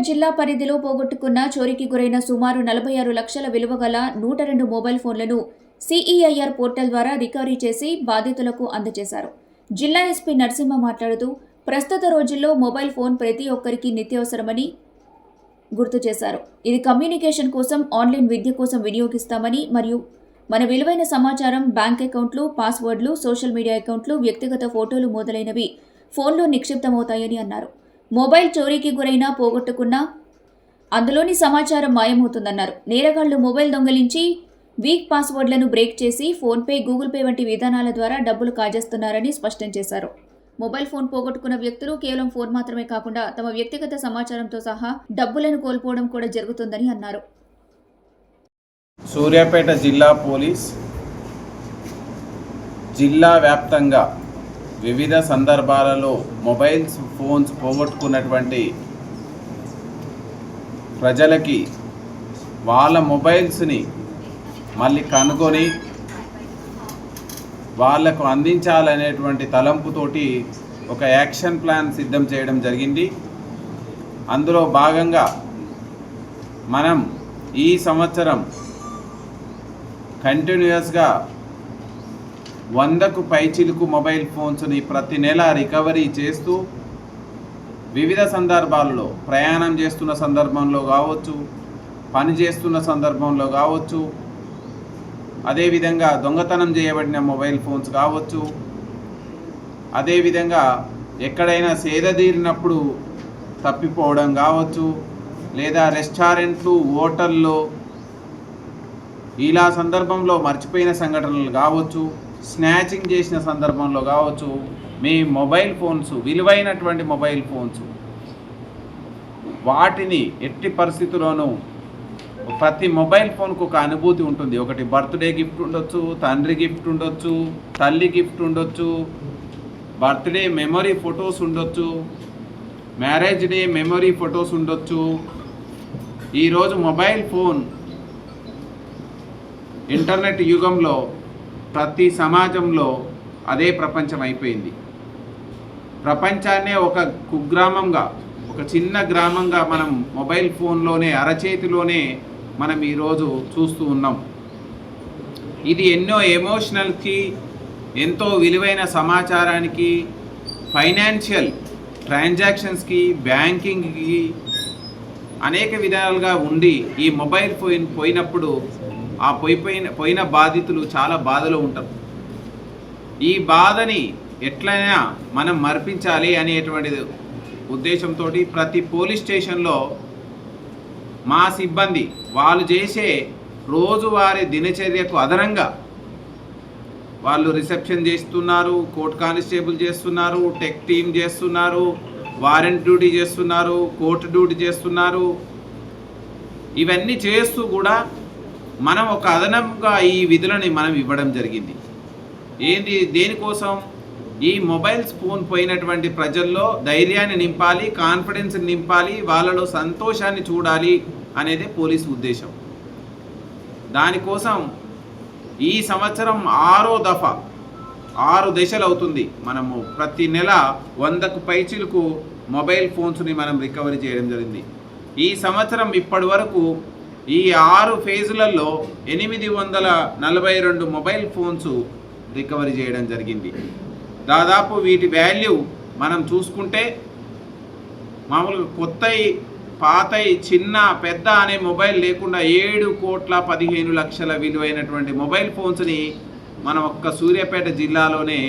జిల్లా పరిధిలో పోగొట్టుకున్న చోరీకి గురైన సుమారు 46 లక్షల విలువ గల 102 మొబైల్ ఫోన్లను సిఈఐఆర్ పోర్టల్ ద్వారా రికవరీ చేసి బాధితులకు అందజేశారు. జిల్లా ఎస్పీ నరసింహ మాట్లాడుతూ, ప్రస్తుత రోజుల్లో మొబైల్ ఫోన్ ప్రతి ఒక్కరికి నిత్యావసరమని గుర్తు చేశారు. ఇది కమ్యూనికేషన్ కోసం, ఆన్లైన్ విద్య కోసం వినియోగిస్తామని మరియు మన విలువైన సమాచారం, బ్యాంక్ అకౌంట్లు, పాస్వర్డ్లు, సోషల్ మీడియా అకౌంట్లు, వ్యక్తిగత ఫోటోలు మొదలైనవి ఫోన్లో నిక్షిప్తమవుతాయని అన్నారు. మొబైల్ చోరీకి గురైనా పోగొట్టుకున్నా అందులోని సమాచారం మాయమవుతుందన్నారు. నేరగాళ్లు మొబైల్ దొంగిలించి వీక్ పాస్వర్డ్లను బ్రేక్ చేసి ఫోన్పే, గూగుల్ పే వంటి విధానాల ద్వారా డబ్బులు కాజేస్తున్నారని స్పష్టం చేశారు. మొబైల్ ఫోన్ పోగొట్టుకున్న వ్యక్తులు కేవలం ఫోన్ మాత్రమే కాకుండా తమ వ్యక్తిగత సమాచారంతో సహా డబ్బులను కోల్పోవడం కూడా జరుగుతుందని అన్నారు. సూర్యాపేట జిల్లా పోలీస్ జిల్లా వ్యాప్తంగా వివిధ సందర్భాలలో మొబైల్ ఫోన్స్ పోగొట్టుకున్నటువంటి ప్రజలకి వాళ్ళ మొబైల్స్ని మళ్ళీ కనుగొని వాళ్లకు అందించాలనేటువంటి తలంపుతోటి ఒక యాక్షన్ ప్లాన్ సిద్ధం చేయడం జరిగింది. అందులో భాగంగా మనం ఈ సంవత్సరం కంటిన్యూస్గా 100కు పైచిలుకు మొబైల్ ఫోన్స్ని ప్రతి నెల రికవరీ చేస్తూ వివిధ సందర్భాల్లో ప్రయాణం చేస్తున్న సందర్భంలో కావచ్చు, పని చేస్తున్న సందర్భంలో కావచ్చు, అదేవిధంగా దొంగతనం చేయబడిన మొబైల్ ఫోన్స్ కావచ్చు, అదేవిధంగా ఎక్కడైనా సేదతీరినప్పుడు తప్పిపోవడం కావచ్చు, లేదా రెస్టారెంట్లు, హోటల్లో ఇలా సందర్భంలో మర్చిపోయిన సంఘటనలు కావచ్చు, స్నాచింగ్ చేసిన సందర్భంలో కావచ్చు, మీ మొబైల్ ఫోన్స్, విలువైనటువంటి మొబైల్ ఫోన్స్, వాటిని ఎట్టి పరిస్థితుల్లోనూ ప్రతి మొబైల్ ఫోన్కు ఒక అనుభూతి ఉంటుంది. ఒకటి బర్త్డే గిఫ్ట్ ఉండొచ్చు, తండ్రి గిఫ్ట్ ఉండొచ్చు, తల్లి గిఫ్ట్ ఉండొచ్చు, బర్త్డే మెమరీ ఫొటోస్ ఉండొచ్చు, మ్యారేజ్ డే మెమరీ ఫొటోస్ ఉండొచ్చు. ఈరోజు మొబైల్ ఫోన్ ఇంటర్నెట్ యుగంలో ప్రతి సమాజంలో అదే ప్రపంచం అయిపోయింది. ప్రపంచాన్నే ఒక కుగ్రామంగా, ఒక చిన్న గ్రామంగా మనం మొబైల్ ఫోన్లోనే, అరచేతిలోనే మనం ఈరోజు చూస్తూ ఉన్నాం. ఇది ఎన్నో ఎమోషనల్కి, ఎంతో విలువైన సమాచారానికి, ఫైనాన్షియల్ ట్రాన్సాక్షన్స్కి, బ్యాంకింగ్కి అనేక విధాలుగా ఉండి ఈ మొబైల్ ఫోన్ పోయినప్పుడు ఆ పోయిన బాధితులు చాలా బాధలో ఉంటారు. ఈ బాధని ఎట్లయినా మనం మర్పించాలి అనేటువంటి ఉద్దేశంతో ప్రతి పోలీస్ స్టేషన్లో మా సిబ్బంది వాళ్ళు చేసే రోజువారీ దినచర్యకు అదనంగా వాళ్ళు రిసెప్షన్ చేస్తున్నారు, కోర్ట్ కానిస్టేబుల్ చేస్తున్నారు, టెక్ టీమ్ చేస్తున్నారు, వారెంట్ డ్యూటీ చేస్తున్నారు, కోర్టు డ్యూటీ చేస్తున్నారు. ఇవన్నీ చేస్తూ కూడా మనం ఒక అదనంగా ఈ విధులని మనం ఇవ్వడం జరిగింది. దేనికోసం? ఈ మొబైల్స్ ఫోన్ పోయినటువంటి ప్రజల్లో ధైర్యాన్ని నింపాలి, కాన్ఫిడెన్స్ నింపాలి, వాళ్ళలో సంతోషాన్ని చూడాలి అనేది పోలీసు ఉద్దేశం. దానికోసం ఈ సంవత్సరం 6వ దఫా 6 దశలు అవుతుంది. మనము ప్రతి నెల 100కు పైచిలకు మొబైల్ ఫోన్స్ని మనం రికవరీ చేయడం జరిగింది. ఈ సంవత్సరం ఇప్పటి వరకు ఈ 6 ఫేజులలో 842 మొబైల్ ఫోన్స్ రికవరీ చేయడం జరిగింది. దాదాపు వీటి వాల్యూ మనం చూసుకుంటే మామూలుగా కొత్తవి, పాతవి, చిన్న పెద్ద అనే మొబైల్ లేకుండా 7,15,00,000 విలువైనటువంటి మొబైల్ ఫోన్స్ని మనం ఒక్క సూర్యాపేట జిల్లాలోనే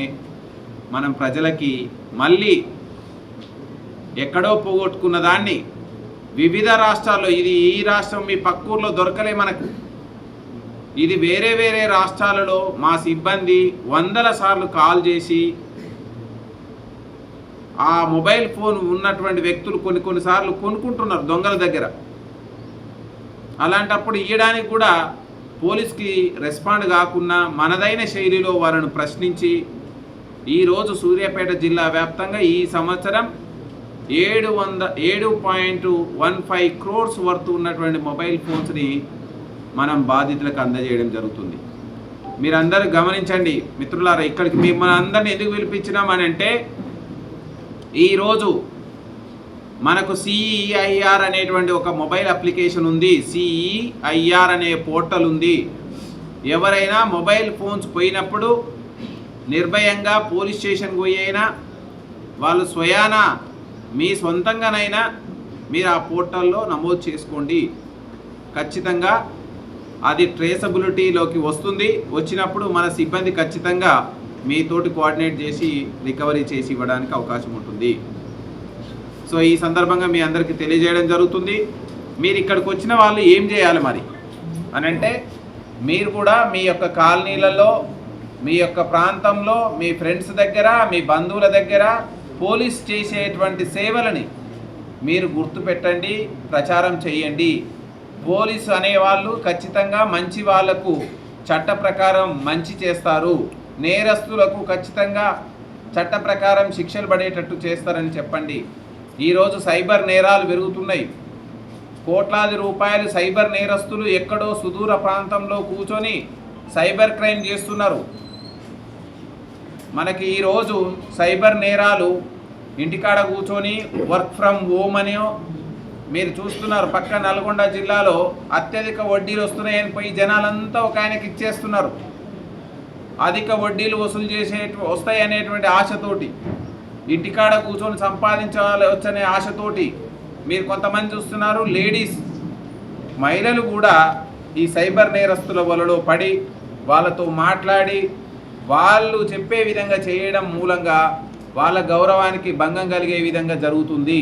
మనం ప్రజలకి మళ్ళీ ఎక్కడో పోగొట్టుకున్న దాన్ని వివిధ రాష్ట్రాల్లో, ఇది ఈ రాష్ట్రం మీ పక్కూర్లో దొరకలే మనకు, ఇది వేరే వేరే రాష్ట్రాలలో మా సిబ్బంది వందల సార్లు కాల్ చేసి ఆ మొబైల్ ఫోన్ ఉన్నటువంటి వ్యక్తులు కొన్నిసార్లు కొనుక్కుంటున్నారు దొంగల దగ్గర. అలాంటప్పుడు ఇవ్వడానికి కూడా పోలీస్కి రెస్పాండ్ కాకుండా మనదైన శైలిలో వారిని ప్రశ్నించి ఈరోజు సూర్యాపేట జిల్లా వ్యాప్తంగా ఈ సంవత్సరం 7.15 crores వర్త్ ఉన్నటువంటి మొబైల్ ఫోన్స్ని మనం బాధితులకు అందజేయడం జరుగుతుంది. మీరందరూ గమనించండి మిత్రులారా, ఇక్కడికి మిమ్మల్ని అందరినీ ఎందుకు పిలిపించినామని అంటే ఈరోజు మనకు సిఈఐఆర్ అనేటువంటి ఒక మొబైల్ అప్లికేషన్ ఉంది. సిఈఐఆర్ అనే పోర్టల్ ఉంది. ఎవరైనా మొబైల్ ఫోన్స్ పోయినప్పుడు నిర్భయంగా పోలీస్ స్టేషన్కి పోయి అయినా వాళ్ళు స్వయాన మీ సొంతంగానైనా మీరు ఆ పోర్టల్లో నమోదు చేసుకోండి. ఖచ్చితంగా అది ట్రేసబిలిటీలోకి వస్తుంది. వచ్చినప్పుడు మన సిబ్బంది ఖచ్చితంగా మీతోటి కోఆర్డినేట్ చేసి రికవరీ చేసి ఇవ్వడానికి అవకాశం ఉంటుంది. సో ఈ సందర్భంగా మీ అందరికీ తెలియజేయడం జరుగుతుంది. మీరు ఇక్కడికి వచ్చిన వాళ్ళు ఏం చేయాలి మరి అని అంటే, మీరు కూడా మీ యొక్క కాలనీలలో, మీ యొక్క ప్రాంతంలో, మీ ఫ్రెండ్స్ దగ్గర, మీ బంధువుల దగ్గర పోలీస్ చేసేటువంటి సేవలని మీరు గుర్తుపెట్టండి, ప్రచారం చేయండి. పోలీసు అనేవాళ్ళు ఖచ్చితంగా మంచి వాళ్లకు చట్ట ప్రకారం మంచి చేస్తారు. నేరస్తులకు ఖచ్చితంగా చట్ట ప్రకారం శిక్షలు పడేటట్టు చేస్తారని చెప్పండి. ఈరోజు సైబర్ నేరాలు పెరుగుతున్నాయి. కోట్లాది రూపాయలు సైబర్ నేరస్తులు ఎక్కడో సుదూర ప్రాంతంలో కూర్చొని సైబర్ క్రైమ్ చేస్తున్నారు. మనకి ఈరోజు సైబర్ నేరాలు ఇంటికాడ కూర్చొని వర్క్ ఫ్రమ్ హోమ్ అని మీరు చూస్తున్నారు. పక్క నల్గొండ జిల్లాలో అత్యధిక వడ్డీలు వస్తున్నాయని పోయి జనాలంతా ఒక ఆయనకి ఇచ్చేస్తున్నారు. అధిక వడ్డీలు వసూలు వస్తాయనేటువంటి ఆశతోటి, ఇంటికాడ కూర్చొని సంపాదించాలి వచ్చనే ఆశతోటి మీరు కొంతమంది చూస్తున్నారు. లేడీస్, మహిళలు కూడా ఈ సైబర్ నేరస్తుల వలలో పడి వాళ్ళతో మాట్లాడి వాళ్ళు చెప్పే విధంగా చేయడం మూలంగా వాళ్ళ గౌరవానికి భంగం కలిగే విధంగా జరుగుతుంది.